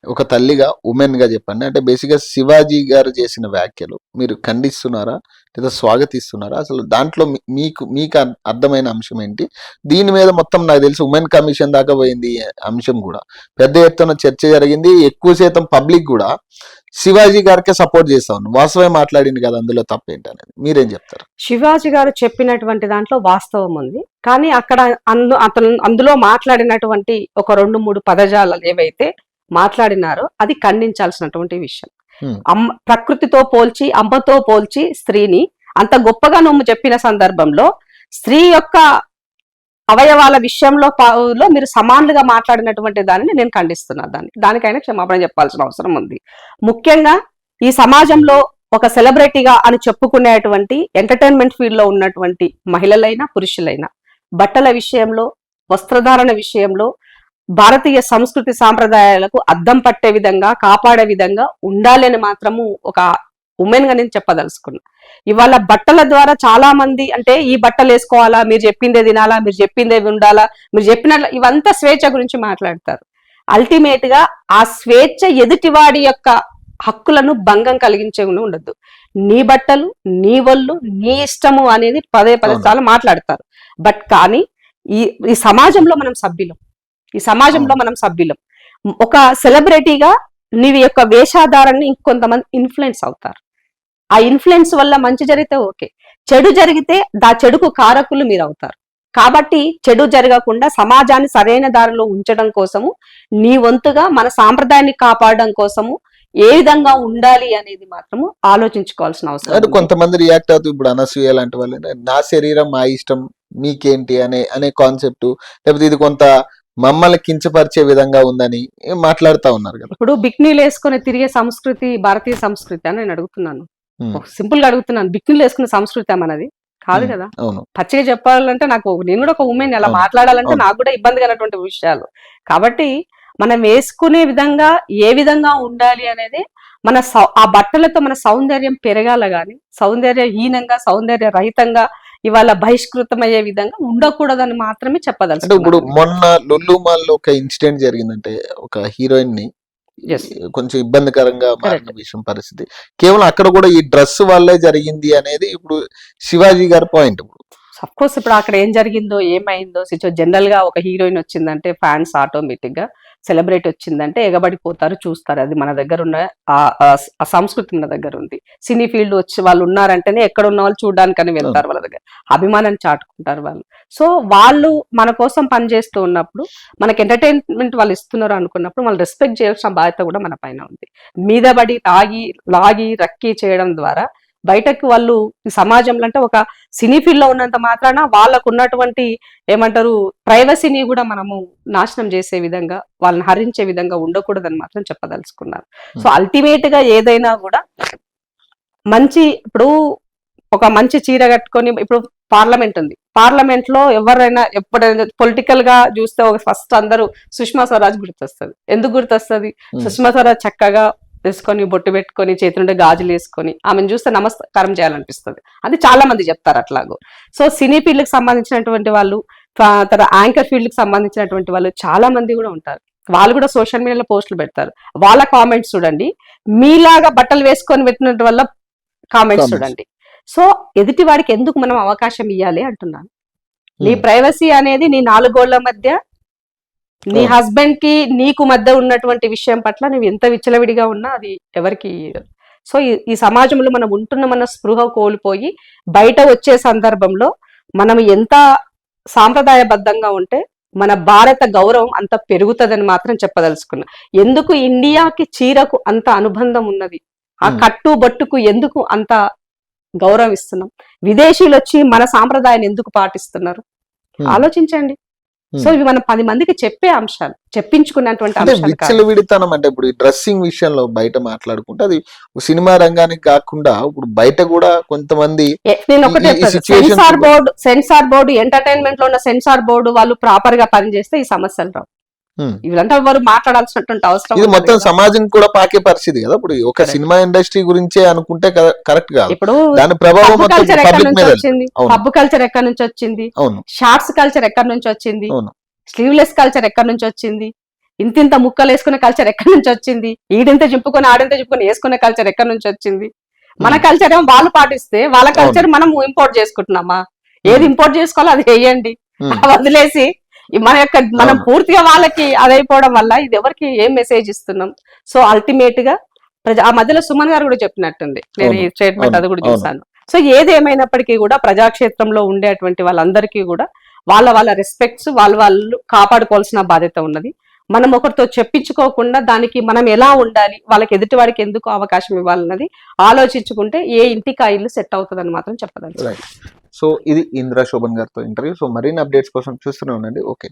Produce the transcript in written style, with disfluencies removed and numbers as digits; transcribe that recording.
ఒక తల్లిగా, ఉమెన్‌గా చెప్పండి. అంటే బేసిక్‌గా శివాజీ గారు చేసిన వ్యాఖ్యలు మీరు ఖండిస్తున్నారా? లేదా స్వాగతిస్తున్నారా? అసలు దాంట్లో మీకు అర్థమైన అంశం ఏంటి? దీని మీద మొత్తం నాకు తెలిసి ఉమెన్ కమిషన్ దాకా పోయింది ఈ అంశం గూడా. పెద్ద ఎత్తున చర్చ జరిగింది. ఎక్కువ శాతం పబ్లిక్ గూడా శివాజీ గారికే సపోర్ట్ చేస్తా ఉన్నారు. వాస్తవమే మాట్లాడిండు కదా! అందులో తప్పేంటనేది. మీరేం చెప్తారు? శివాజీ గారు చెప్పినటువంటి దాంట్లో వాస్తవం ఉంది. కానీ అక్కడ అతను అందులో మాట్లాడినటువంటి ఒక 2, 3 పదజాలాలు ఏవైతే మాట్లాడినారో అది ఖండించాల్సినటువంటి విషయం. హ్మ్. ప్రకృతితో పోల్చి, అమ్మతో పోల్చి స్త్రీని అంత గొప్పగా నువ్వు చెప్పిన సందర్భంలో స్త్రీ యొక్క అవయవాల విషయంలో మీరు సమానులుగా మాట్లాడినటువంటి దానిని నేను ఖండిస్తున్నాను. దానికైనా క్షమాపణ చెప్పాల్సిన అవసరం ఉంది. ముఖ్యంగా ఈ సమాజంలో ఒక సెలబ్రిటీగా అని చెప్పుకునేటువంటి ఎంటర్టైన్మెంట్ ఫీల్డ్ లో ఉన్నటువంటి మహిళలైనా పురుషులైనా బట్టల విషయంలో, వస్త్రధారణ విషయంలో భారతీయ సంస్కృతి సాంప్రదాయాలకు అద్దం పట్టే విధంగా, కాపాడే విధంగా ఉండాలి అని మాత్రము ఒక ఉమెన్ గా నేను చెప్పదలుచుకున్నా. ఇవాళ బట్టల ద్వారా చాలా మంది అంటే ఈ బట్టలు వేసుకోవాలా, మీరు చెప్పిందే తినాలా, మీరు చెప్పిందే ఉండాలా, మీరు చెప్పినట్లు ఇవంతా స్వేచ్ఛ గురించి మాట్లాడతారు. అల్టిమేట్ గా ఆ స్వేచ్ఛ ఎదుటివాడి యొక్క హక్కులను భంగం కలిగించే ఉండద్దు. నీ బట్టలు, నీ ఒళ్ళు, నీ ఇష్టము అనేది పదే చాలా మాట్లాడతారు. బట్ కానీ ఈ సమాజంలో మనం సభ్యులం. ఈ సమాజంలో మనం సభ్యులం. ఒక సెలబ్రిటీగా నీవి యొక్క వేషాధారాన్ని ఇంకొంతమంది ఇన్ఫ్లుయెన్స్ అవుతారు. ఆ ఇన్ఫ్లుయెన్స్ వల్ల మంచి జరిగితే ఓకే, చెడు జరిగితే చెడుకు కారకులు మీరు అవుతారు. కాబట్టి చెడు జరగకుండా సమాజాన్ని సరైన దారిలో ఉంచడం కోసము నీ వంతుగా మన సాంప్రదాయాన్ని కాపాడడం కోసము ఏ విధంగా ఉండాలి అనేది మాత్రము ఆలోచించుకోవాల్సిన అవసరం. అంటే కొంతమంది రియాక్ట్ అవుతూ ఇప్పుడు అనసూయ లాంటి వాళ్ళు నా శరీరం మా ఇష్టం మీకేంటి అనే కాన్సెప్ట్, లేకపోతే ఇది కొంత మమ్మల్ని కించపరిచే విధంగా ఉందని మాట్లాడుతా ఉన్నారు కదా. ఇప్పుడు బిక్నీలు వేసుకుని తిరిగే సంస్కృతి భారతీయ సంస్కృతి అని నేను అడుగుతున్నాను. సింపుల్ గా అడుగుతున్నాను, బిక్నీలు వేసుకునే సంస్కృతి మనది కాదు కదా. పచ్చిగా చెప్పాలంటే నేను కూడా ఒక ఉమెన్ అలా మాట్లాడాలంటే నాకు కూడా ఇబ్బంది కలిగినటువంటి విషయాలు. కాబట్టి మనం వేసుకునే విధంగా ఏ విధంగా ఉండాలి అనేది ఆ బట్టలతో మన సౌందర్యం పెరగాల గాని సౌందర్యహీనంగా, సౌందర్య రహితంగా ఇవాళ బహిష్కృతం అయ్యే విధంగా ఉండకూడదని మాత్రమే చెప్పదలుచు. ఇప్పుడు మొన్న లుల్లు మాల్లో ఒక ఇన్సిడెంట్ జరిగిందంటే ఒక హీరోయిన్ ని కొంచెం ఇబ్బందికరంగా మారిన విషయం పరిస్థితి కేవలం అక్కడ కూడా ఈ డ్రెస్ వల్లే జరిగింది అనేది ఇప్పుడు శివాజీ గారి పాయింట్. అఫ్ కోర్స్ ఇప్పుడు అక్కడ ఏం జరిగిందో ఏమైందో జనరల్ గా ఒక హీరోయిన్ వచ్చిందంటే ఫ్యాన్స్ ఆటోమేటిక్ గా, సెలబ్రిటీ వచ్చిందంటే ఎగబడిపోతారు, చూస్తారు. అది మన దగ్గర ఉన్న ఆ సంస్కృతి మన దగ్గర ఉంది. సినీ ఫీల్డ్ వచ్చి వాళ్ళు ఉన్నారంటేనే ఎక్కడ ఉన్న వాళ్ళు చూడడానికని వెళ్తారు, వాళ్ళ దగ్గర అభిమానాన్ని చాటుకుంటారు వాళ్ళు. సో వాళ్ళు మన కోసం పనిచేస్తూ ఉన్నప్పుడు మనకి ఎంటర్టైన్మెంట్ వాళ్ళు ఇస్తున్నారు అనుకున్నప్పుడు వాళ్ళు రెస్పెక్ట్ చేయాల్సిన బాధ్యత కూడా మన పైన ఉంది. మీద పడి లాగి రక్కి చేయడం ద్వారా బయటకు వాళ్ళు ఈ సమాజంలో అంటే ఒక సినీ ఫీల్డ్ లో ఉన్నంత మాత్రాన వాళ్ళకు ఉన్నటువంటి ఏమంటారు ప్రైవసీని కూడా మనము నాశనం చేసే విధంగా, వాళ్ళని హరించే విధంగా ఉండకూడదని మాత్రం చెప్పదలుచుకున్నారు. సో అల్టిమేట్ గా ఏదైనా కూడా ఇప్పుడు ఒక మంచి చీర కట్టుకొని, ఇప్పుడు పార్లమెంట్ ఉంది, పార్లమెంట్ లో ఎవరైనా ఎప్పుడైనా పొలిటికల్ గా చూస్తే ఫస్ట్ అందరూ సుష్మా స్వరాజ్ గుర్తొస్తుంది. ఎందుకు గుర్తొస్తుంది? సుష్మా స్వరాజ్ చక్కగా వేసుకొని, బొట్టు పెట్టుకొని, చేతి నుండి గాజులు వేసుకొని ఆమెను చూస్తే నమస్కారం చేయాలనిపిస్తుంది. అది చాలా మంది చెప్తారు అట్లాగో. సో సినీ ఫీల్డ్ కి సంబంధించినటువంటి వాళ్ళు, యాంకర్ ఫీల్డ్ కి సంబంధించినటువంటి వాళ్ళు చాలా మంది కూడా ఉంటారు. వాళ్ళు కూడా సోషల్ మీడియాలో పోస్టులు పెడతారు. వాళ్ళ కామెంట్స్ చూడండి, మీలాగా బట్టలు వేసుకొని పెట్టినట్టు వల్ల కామెంట్స్ చూడండి. సో ఎదుటి వాడికి ఎందుకు మనం అవకాశం ఇవ్వాలి అంటున్నాను. నీ ప్రైవసీ అనేది నీ 4 గోళ్ల మధ్య, నీ హస్బెండ్ కి నీకు మధ్య ఉన్నటువంటి విషయం పట్ల నువ్వు ఎంత విచ్చలవిడిగా ఉన్నా అది ఎవరికి. సో ఈ సమాజంలో మనం ఉంటున్న స్పృహ కోల్పోయి బయట వచ్చే సందర్భంలో మనం ఎంత సాంప్రదాయబద్ధంగా ఉంటే మన భారత గౌరవం అంత పెరుగుతుందని మాత్రం చెప్పదలుచుకున్నా. ఎందుకు ఇండియాకి చీరకు అంత అనుబంధం ఉన్నది, ఆ కట్టు బొట్టుకు ఎందుకు అంత గౌరవం ఇస్తున్నాం, విదేశీయులు వచ్చి మన సాంప్రదాయాన్ని ఎందుకు పాటిస్తున్నారు ఆలోచించండి. సో ఇవి మనం 10 మందికి చెప్పే అంశాలు, చెప్పించుకున్నటువంటి అంశాలు. విడితనం అంటే ఇప్పుడు ఈ డ్రెస్సింగ్ విషయంలో బయట మాట్లాడుకుంటే అది సినిమా రంగానికి కాకుండా ఇప్పుడు బయట కూడా కొంతమంది, నేను ఒకటే సెన్సార్ బోర్డు ఎంటర్టైన్మెంట్ లో ఉన్న సెన్సార్ బోర్డు వాళ్ళు ప్రాపర్ గా పనిచేస్తే ఈ సమస్యలు రావు. ఇవంతా వారు మాట్లాడాల్సినటువంటి అవసరం. ఇది మొత్తం సమాజం కూడా పాకే పరిస్థితి కదా. ఇప్పుడు ఒక సినిమా ఇండస్ట్రీ గురించే అనుకుంటే కరెక్ట్ కాదు. ఇప్పుడు దాని ప్రభావం పబ్ కల్చర్ ఎక్కడి నుంచి వచ్చింది, షార్ట్స్ కల్చర్ ఎక్కడి నుంచి వచ్చింది, స్లీవ్లెస్ కల్చర్ ఎక్కడి నుంచి వచ్చింది, ఇంతింత ముక్కలు వేసుకునే కల్చర్ ఎక్కడి నుంచి వచ్చింది? ఈడింత చింపుకొని ఆడింత చింపుకొని వేసుకునే కల్చర్ ఎక్కడి నుంచి వచ్చింది? మన కల్చర్ ఏమో వాళ్ళు పాటిస్తే వాళ్ళ కల్చర్ మనం ఇంపోర్ట్ చేసుకుంటున్నామా? ఏది ఇంపోర్ట్ చేసుకోవాలో అది వేయండి, వదిలేసి మనం పూర్తిగా వాళ్ళకి అదైపోవడం వల్ల ఇది ఎవరికి ఏం మెసేజ్ ఇస్తున్నాం? సో అల్టిమేట్ గా ఆ మధ్యలో సుమన్ గారు కూడా చెప్పినట్టుంది, నేను ఈ స్టేట్మెంట్ అది కూడా చూసాను. సో ఏది ఏమైనప్పటికీ కూడా ప్రజాక్షేత్రంలో ఉండేటువంటి వాళ్ళందరికీ కూడా వాళ్ళ రెస్పెక్ట్స్ వాళ్ళు కాపాడుకోవాల్సిన బాధ్యత ఉన్నది. మనం ఒకరితో చెప్పించుకోకుండా దానికి మనం ఎలా ఉండాలి, వాళ్ళకి ఎదుటి వాడికి ఎందుకు అవకాశం ఇవ్వాలన్నది ఆలోచించుకుంటే ఏ ఇంటికి ఆ ఇల్లు సెట్ అవుతుందని మాత్రం చెప్పదండి. సో ఇది ఇంద్రా శోభన్ గారితో ఇంటర్వ్యూ. సో మరిన్ని అప్డేట్స్ కోసం చూస్తూనే ఉండండి. ఓకే.